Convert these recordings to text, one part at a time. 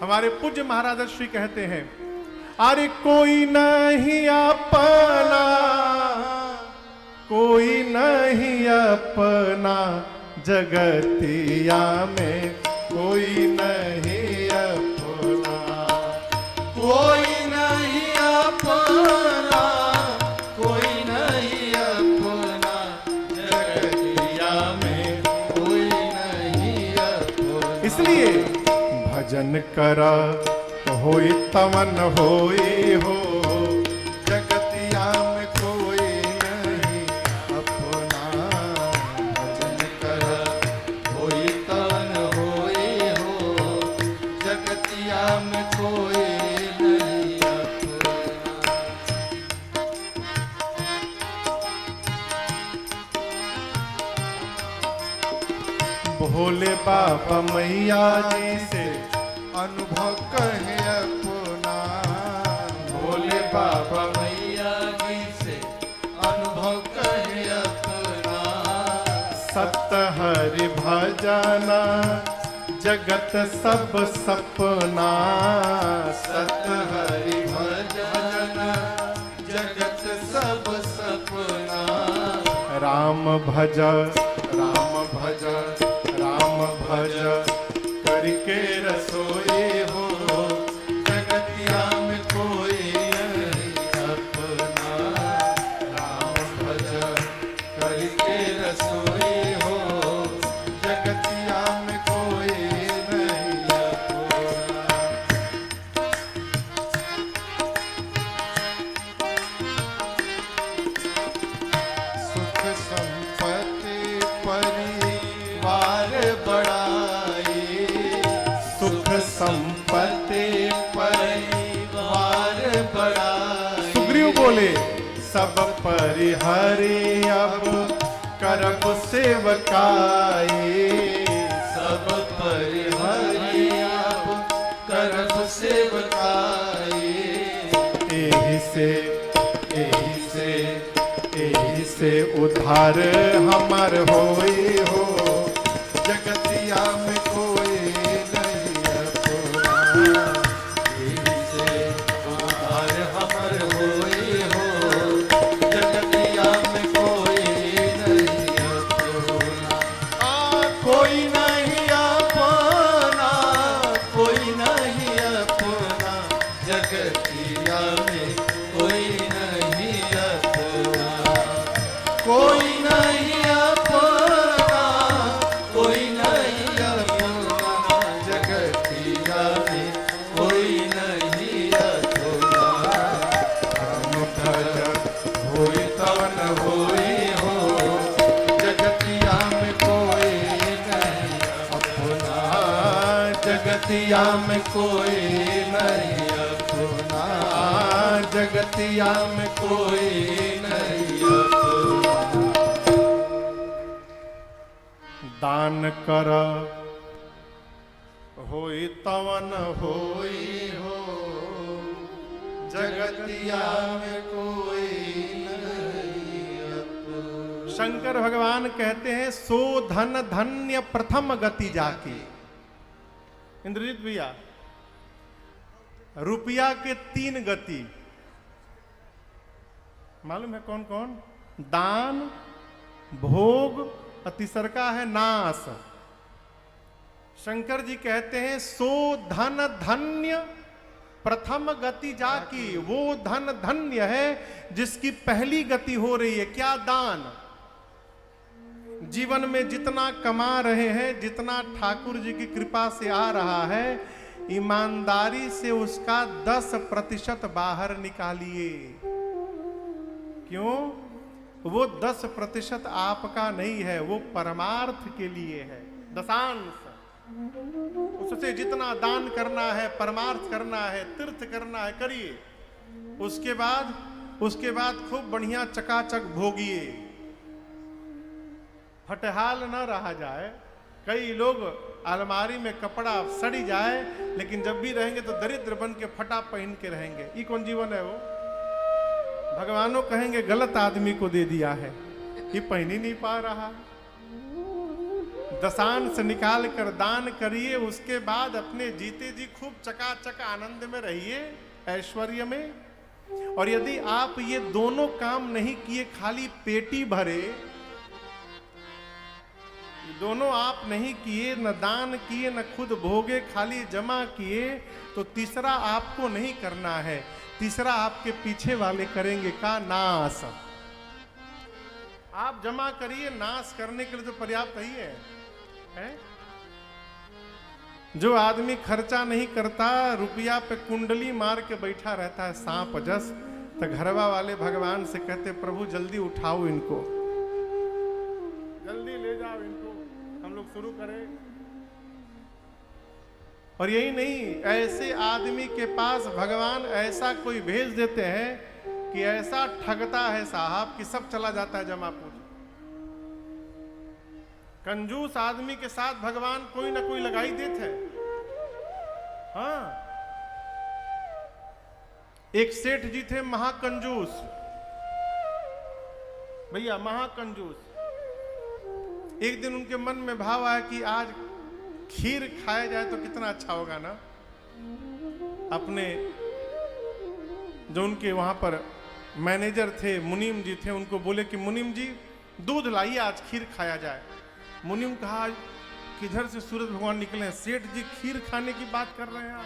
हमारे पूज्य महाराज श्री कहते हैं, अरे कोई नहीं अपना, कोई नहीं अपना, जगतिया में कोई नहीं अपना, कोई नहीं अपना, कोई नहीं अपना, जगतिया में कोई नहीं अपना। इसलिए भजन करा होई तवन होई हो, जगतिया में कोई नहीं अपना। भजन कर होई तन होई हो, जगतिया में कोई नहीं अपना। भोले बाबा मैया जी से अनुभव कहे अपना, भोले बाबा मैया जी से अनुभव कहे अपना। सत हरि भजना जगत सब सपना, सत हरि भजन जगत सब सपना। राम भज राम भज, राम भज करके रसोई हो, जगतिया में कोई नहीं अपना। राम भज करके रसोई हो, जगतिया में कोई नहीं अपना। सुख संपत्ति परिवार बढ़ाई, सुख संपत्ति परिवार बढ़ाई। सुग्रीव बोले, सब परिहरि अब करब सेवकाई, सब परिहरि अब करब सेवकाई। एहि से एहि से एहि से उद्धार हमर होई हो, जगतिया में कोई नहीं अपना। एहि से उद्धार हमर होई हो, जगतिया में कोई नहीं अपना। कोई नहीं अपना, कोई नहीं अपना, जगतिया में कोई नहीं अपना। कोई नहीं अपना, कोई नहीं अपना, जगतिया में कोई नहीं अपना। हम भज होई तवन होई हो, जगतिया में कोई नहीं अपना। जगतिया में कोई नहीं अपना, जगतिया में कोई नहीं अपना। दान कर होई तवन कोई हो, जगतिया में कोई नहीं अपना। शंकर भगवान कहते हैं, सो धन धन्य प्रथम गति जाके। इंद्रजीत भैया, रुपया के 3 गति मालूम है कौन कौन? दान, भोग और तीसर का है नाश। शंकर जी कहते हैं, सो धन धन्य प्रथम गति जाकी। वो धन धन्य है जिसकी पहली गति हो रही है। क्या? दान। जीवन में जितना कमा रहे हैं, जितना ठाकुर जी की कृपा से आ रहा है, ईमानदारी से उसका 10% बाहर निकालिए। क्यों? वो 10% आपका नहीं है, वो परमार्थ के लिए है। दशांश उससे जितना दान करना है, परमार्थ करना है, तीर्थ करना है, करिए। उसके बाद खूब बढ़िया चकाचक भोगिए। फटहाल न रहा जाए। कई लोग अलमारी में कपड़ा सड़ी जाए, लेकिन जब भी रहेंगे तो दरिद्र बन के फटा पहन के रहेंगे। ये कौन जीवन है? वो भगवानों कहेंगे गलत आदमी को दे दिया है, ये पहन ही नहीं पा रहा। दशांश निकाल कर दान करिए, उसके बाद अपने जीते जी खूब चकाचक आनंद में रहिए, ऐश्वर्य में। और यदि आप ये दोनों काम नहीं किए, खाली पेटी भरे, दोनों आप नहीं किए, न दान किए न खुद भोगे, खाली जमा किए, तो तीसरा आपको नहीं करना है, तीसरा आपके पीछे वाले करेंगे का नाश। आप जमा करिए, नाश करने के लिए तो पर्याप्त ही है? जो आदमी खर्चा नहीं करता, रुपया पे कुंडली मार के बैठा रहता है सांप जस, तो घरवा वाले भगवान से कहते प्रभु जल्दी उठाओ इनको, जल्दी ले जाओ इनको, हम लोग शुरू करें। और यही नहीं, ऐसे आदमी के पास भगवान ऐसा कोई भेज देते हैं कि ऐसा ठगता है साहब कि सब चला जाता है जमा पूंजी। कंजूस आदमी के साथ भगवान कोई ना कोई लगाई देते हैं। हाँ, एक सेठ जी थे महाकंजूस, भैया महाकंजूस। एक दिन उनके मन में भाव आया कि आज खीर खाया जाए तो कितना अच्छा होगा ना। अपने जो उनके वहां पर मैनेजर थे, मुनीम जी थे, उनको बोले कि मुनीम जी दूध लाइए, आज खीर खाया जाए। मुनीम कहा किधर से सूरज भगवान निकले हैं, सेठ जी खीर खाने की बात कर रहे हैं आप,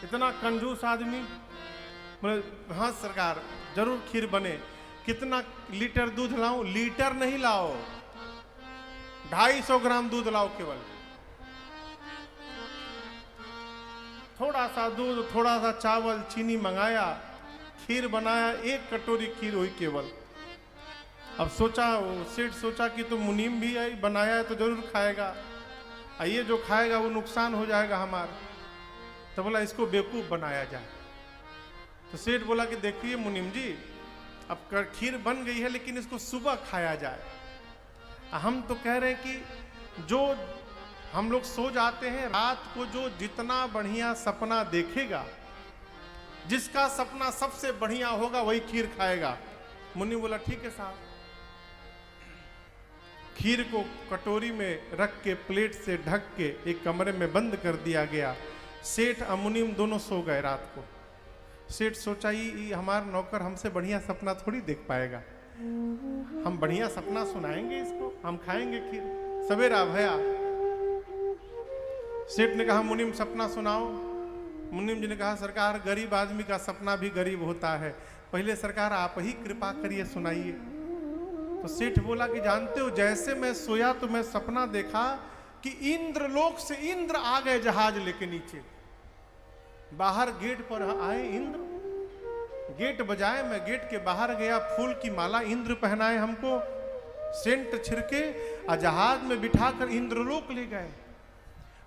इतना कंजूस आदमी। बोले हाँ सरकार, जरूर खीर बने। कितना लीटर दूध लाऊं? लीटर नहीं लाओ, 250 ग्राम दूध लाओ केवल। थोड़ा सा दूध, थोड़ा सा चावल, चीनी मंगाया, खीर बनाया, 1 कटोरी खीर हुई केवल। अब सोचा, सेठ सोचा कि तो मुनीम भी आई बनाया है तो जरूर खाएगा, ये जो खाएगा वो नुकसान हो जाएगा हमारा। तो बोला इसको बेवकूफ बनाया जाए। तो सेठ बोला कि देखिए मुनीम जी, अब खीर बन गई है लेकिन इसको सुबह खाया जाए। हम तो कह रहे हैं कि जो हम लोग सो जाते हैं रात को, जो जितना बढ़िया सपना देखेगा, जिसका सपना सबसे बढ़िया होगा वही खीर खाएगा। मुनि बोला ठीक है साहब। खीर को कटोरी में रख के प्लेट से ढक के एक कमरे में बंद कर दिया गया। सेठ और मुनीम दोनों सो गए रात को। सेठ सोचा ये हमारा नौकर हमसे बढ़िया सपना थोड़ी देख पाएगा, हम बढ़िया सपना सुनाएंगे इसको, हम खाएंगे खीर। सवेरा भया, सेठ ने कहा मुनीम सपना सुनाओ। मुनीम जी ने कहा सरकार गरीब आदमी का सपना भी गरीब होता है, पहले सरकार आप ही कृपा करिए सुनाइए। तो सेठ बोला कि जानते हो जैसे मैं सोया तो मैं सपना देखा कि इंद्रलोक से इंद्र आ गए जहाज लेके नीचे, बाहर गेट पर आए इंद्र, गेट बजाए, मैं गेट के बाहर गया, फूल की माला इंद्र पहनाए हमको, सेंट छिड़के और जहाज में बिठाकर इंद्रलोक ले गए।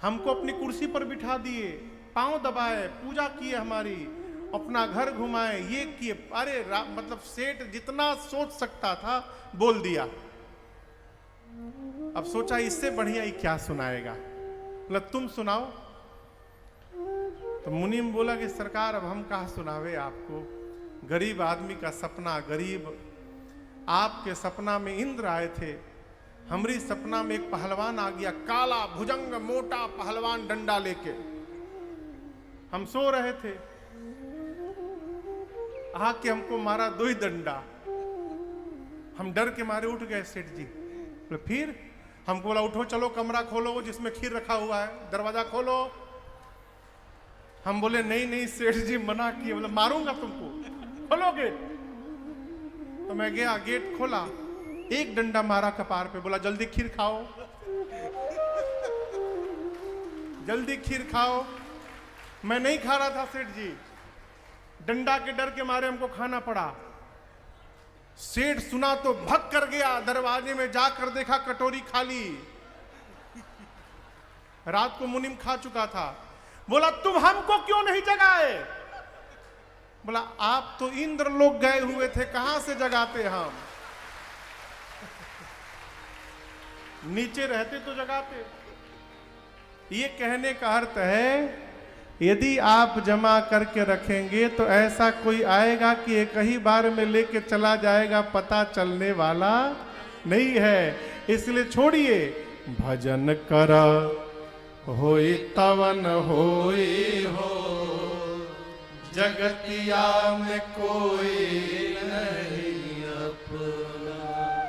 हमको अपनी कुर्सी पर बिठा दिए, पांव दबाए, पूजा किए, हमारी अपना घर घुमाए, ये किए। अरे मतलब सेठ जितना सोच सकता था बोल दिया। अब सोचा इससे बढ़िया ही क्या सुनाएगा, मतलब तुम सुनाओ। तो मुनीम बोला कि सरकार अब हम कहा सुनावे आपको, गरीब आदमी का सपना, गरीब आपके सपना में इंद्र आए थे, हमारी सपना में एक पहलवान आ गया, काला भुजंग मोटा पहलवान डंडा लेके। हम सो रहे थे, आके हमको मारा 2 ही डंडा, हम डर के मारे उठ गए। सेठ जी बोले फिर? हमको बोला उठो चलो कमरा खोलो जिसमें खीर रखा हुआ है, दरवाजा खोलो। हम बोले नहीं नहीं सेठ जी मना किए, बोले मारूंगा तुमको, खोलो गेट। तो मैं गया, गेट खोला, 1 डंडा मारा कपार पे, बोला जल्दी खीर खाओ, जल्दी खीर खाओ। मैं नहीं खा रहा था सेठ जी, डंडा के डर के मारे हमको खाना पड़ा। सेठ सुना तो भग कर गया, दरवाजे में जाकर देखा कटोरी खाली, रात को मुनीम खा चुका था। बोला तुम हमको क्यों नहीं जगाए? बोला आप तो इंद्र लोग गए हुए थे, कहां से जगाते हम, नीचे रहते तो जगाते। ये कहने का अर्थ है यदि आप जमा करके रखेंगे तो ऐसा कोई आएगा कि एक ही बार में लेके चला जाएगा, पता चलने वाला नहीं है। इसलिए छोड़िए, भजन कर होई तवन होई हो, जगतिया में कोई नहीं